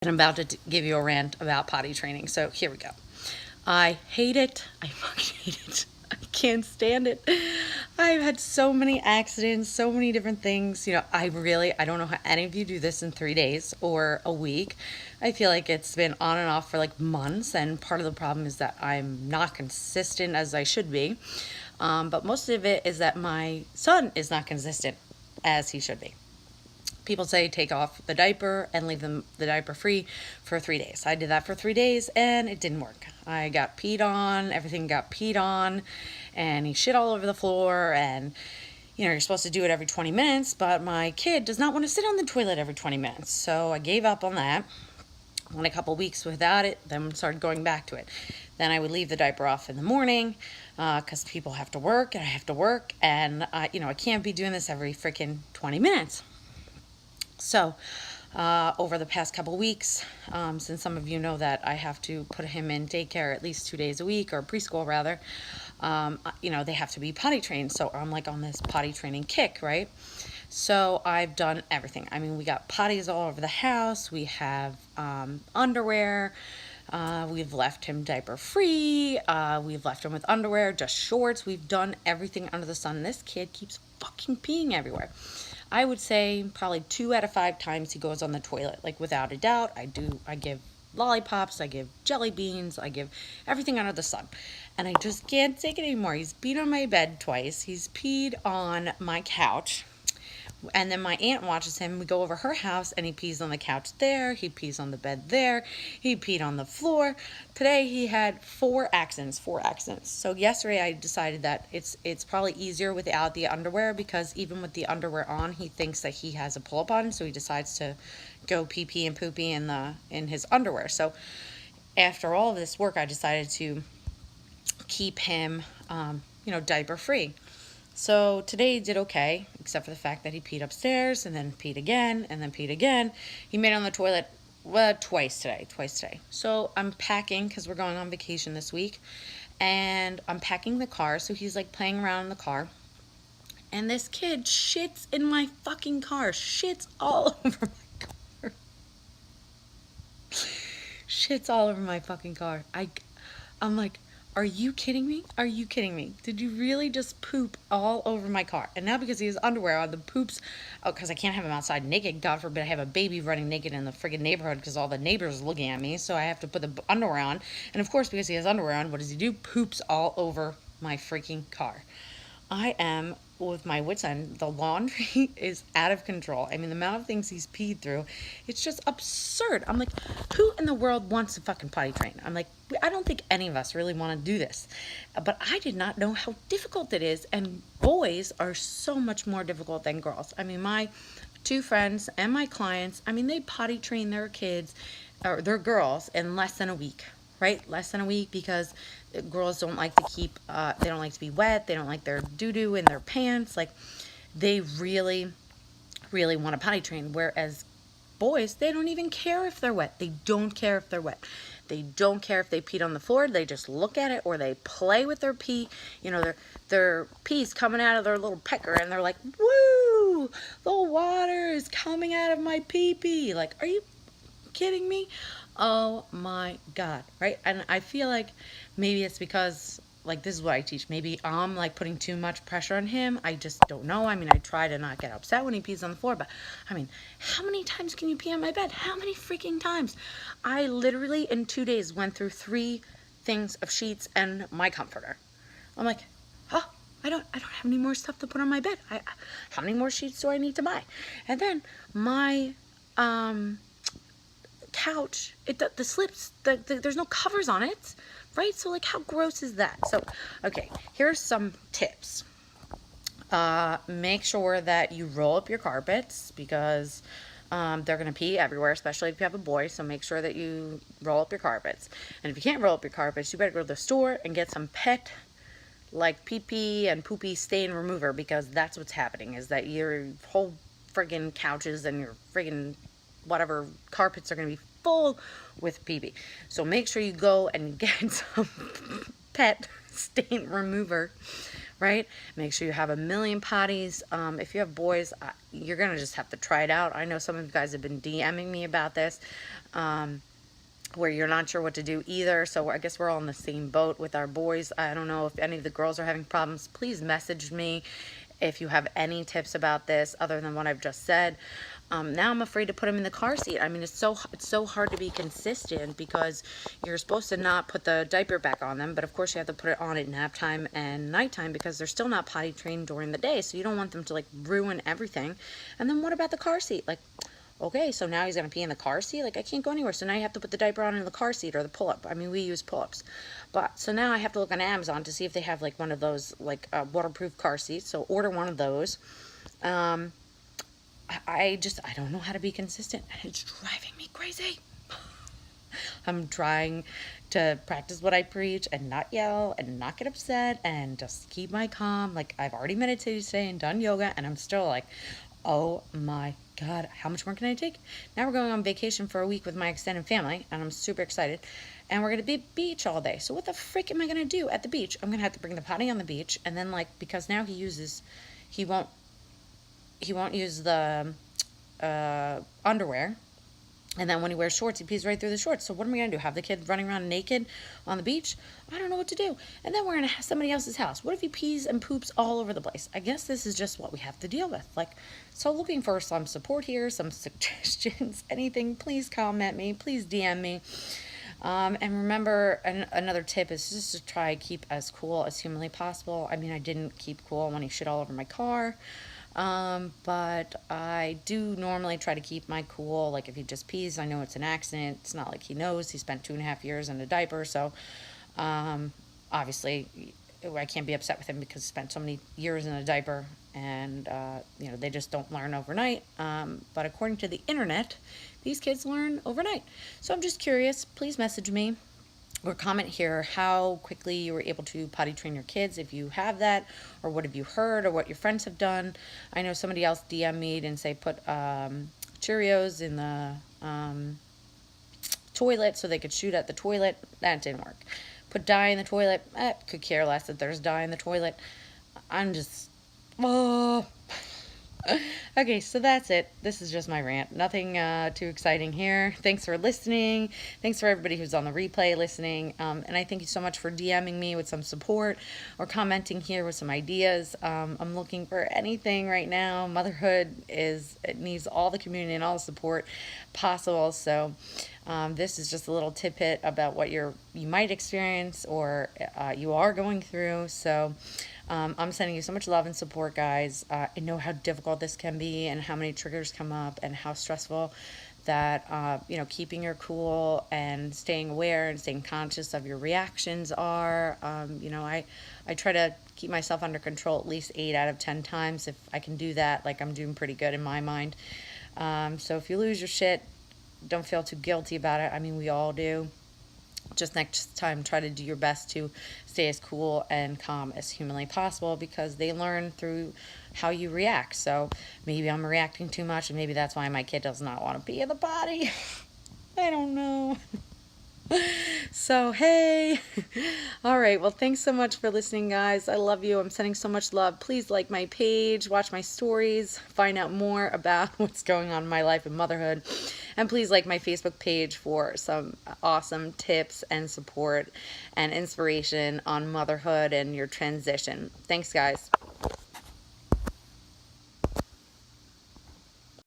and I'm about to give you a rant about potty training. So here we go. I hate it. I fucking hate it. I can't stand it. I've had so many accidents, so many different things. I don't know how any of you do this in 3 days or a week. I feel like it's been on and off for like months, and part of the problem is that I'm not consistent as I should be. But most of it is that my son is not consistent as he should be. People say take off the diaper and leave the diaper free for 3 days. I did that for 3 days and it didn't work. I got peed on, everything got peed on, and he shit all over the floor. And you're supposed to do it every 20 minutes, but my kid does not want to sit on the toilet every 20 minutes. So I gave up on that. Went a couple weeks without it, then started going back to it. Then I would leave the diaper off in the morning because people have to work and I have to work, and I can't be doing this every freaking 20 minutes. So over the past couple weeks, since some of you know that I have to put him in daycare at least 2 days a week, or preschool rather, they have to be potty trained. So I'm like on this potty training kick, right? So I've done everything. I mean, we got potties all over the house. We have underwear. We've left him diaper free. We've left him with underwear, just shorts. We've done everything under the sun. This kid keeps fucking peeing everywhere. I would say probably 2 out of 5 times he goes on the toilet. Like, without a doubt, I give lollipops, I give jelly beans, I give everything under the sun. And I just can't take it anymore. He's peed on my bed twice. He's peed on my couch. And then my aunt watches him. We go over her house and he pees on the couch there. He pees on the bed there. He peed on the floor. Today he had 4 accidents. So yesterday I decided that it's probably easier without the underwear, because even with the underwear on, he thinks that he has a pull-up on. So he decides to go pee-pee and poopy in his underwear. So after all of this work, I decided to keep him, diaper free. So today he did okay, except for the fact that he peed upstairs and then peed again and then peed again. He made it on the toilet twice today. So I'm packing, because we're going on vacation this week, and I'm packing the car. So he's like playing around in the car, and this kid shits in my fucking car, shits all over my car. Shits all over my fucking car. I'm like, are you kidding me? Are you kidding me? Did you really just poop all over my car? And now because he has underwear on, the poops, because I can't have him outside naked. God forbid I have a baby running naked in the friggin' neighborhood because all the neighbors are looking at me. So I have to put the underwear on. And of course, because he has underwear on, what does he do? Poops all over my freaking car. I am with my wits end. The laundry is out of control. I mean, the amount of things he's peed through, it's just absurd. I'm like, who in the world wants to fucking potty train? I'm like, I don't think any of us really want to do this. But I did not know how difficult it is. And boys are so much more difficult than girls. I mean, my 2 friends and my clients, I mean, they potty train their kids, or their girls, in less than a week. Right? Less than a week, because girls don't like to they don't like to be wet. They don't like their doo-doo in their pants. Like, they really, really want to potty train. Whereas boys, they don't even care if they're wet. They don't care if they're wet. They don't care if they peed on the floor. They just look at it, or they play with their pee. Their pee's coming out of their little pecker, and they're like, woo, the water is coming out of my pee-pee. Like, are you kidding me? Oh my God, right? And I feel like maybe it's because, like, this is what I teach. Maybe I'm like putting too much pressure on him. I just don't know. I mean, I try to not get upset when he pees on the floor, but I mean, how many times can you pee on my bed? How many freaking times? I literally in 2 days went through 3 things of sheets and my comforter. I'm like, oh, I don't have any more stuff to put on my bed. How many more sheets do I need to buy? And then my couch, the slips, there's no covers on it, right? So like, how gross is that? So okay, here's some tips. Make sure that you roll up your carpets, because they're gonna pee everywhere, especially if you have a boy. So make sure that you roll up your carpets. And if you can't roll up your carpets, you better go to the store and get some pet, like, pee-pee and poopy stain remover, because that's what's happening, is that your whole friggin' couches and your friggin' whatever carpets are going to be full with pee-pee. So make sure you go and get some pet stain remover, right? Make sure you have a million potties. If you have boys, you're gonna just have to try it out. I know some of you guys have been DMing me about this, where you're not sure what to do either. So I guess we're all in the same boat with our boys. I don't know if any of the girls are having problems. Please message me if you have any tips about this other than what I've just said. Now I'm afraid to put him in the car seat. I mean, it's so hard to be consistent because you're supposed to not put the diaper back on them, but of course you have to put it on at nap time and nighttime because they're still not potty trained during the day. So you don't want them to like ruin everything. And then what about the car seat? Like, okay, so now he's gonna pee in the car seat? Like, I can't go anywhere, so now you have to put the diaper on in the car seat or the pull-up. I mean, we use pull-ups. But, so now I have to look on Amazon to see if they have, like, one of those, like, waterproof car seats. So order one of those. I don't know how to be consistent, and it's driving me crazy. I'm trying to practice what I preach and not yell and not get upset and just keep my calm. Like, I've already meditated today and done yoga, and I'm still like, oh my God, how much more can I take? Now we're going on vacation for a week with my extended family, and I'm super excited. And we're going to be beach all day. So what the frick am I going to do at the beach? I'm going to have to bring the potty on the beach, and then, like, because now he won't use the underwear. And then when he wears shorts, he pees right through the shorts. So what am I going to do? Have the kid running around naked on the beach? I don't know what to do. And then we're in somebody else's house. What if he pees and poops all over the place? I guess this is just what we have to deal with. Like, so looking for some support here, some suggestions, anything, please comment me. Please DM me. And remember, another tip is just to try keep as cool as humanly possible. I mean, I didn't keep cool when he shit all over my car. But I do normally try to keep my cool. Like, if he just pees, I know it's an accident. It's not like he knows. He spent 2.5 years in a diaper. So, obviously, I can't be upset with him because he spent so many years in a diaper. And, they just don't learn overnight. But according to the internet, these kids learn overnight. So I'm just curious. Please message me or comment here how quickly you were able to potty train your kids, if you have that, or what have you heard, or what your friends have done. I know somebody else DM me and say put Cheerios in the toilet so they could shoot at the toilet. That didn't work. Put dye in the toilet. Could care less that there's dye in the toilet. I'm just, oh. Okay, so that's it. This is just my rant. Nothing too exciting here. Thanks for listening. Thanks for everybody who's on the replay listening. And I thank you so much for DMing me with some support or commenting here with some ideas. I'm looking for anything right now. Motherhood it needs all the community and all the support possible. So this is just a little tidbit about what you might experience or you are going through. So I'm sending you so much love and support, guys. I know how difficult this can be and how many triggers come up and how stressful that, keeping your cool and staying aware and staying conscious of your reactions are. I try to keep myself under control at least 8 out of 10 times. If I can do that, like, I'm doing pretty good in my mind. So if you lose your shit, don't feel too guilty about it. I mean, we all do. Just next time, try to do your best to stay as cool and calm as humanly possible because they learn through how you react. So maybe I'm reacting too much and maybe that's why my kid does not want to be in the potty. I don't know. So, hey. All right. Well, thanks so much for listening, guys. I love you. I'm sending so much love. Please like my page, watch my stories, find out more about what's going on in my life and motherhood. And please like my Facebook page for some awesome tips and support and inspiration on motherhood and your transition. Thanks, guys.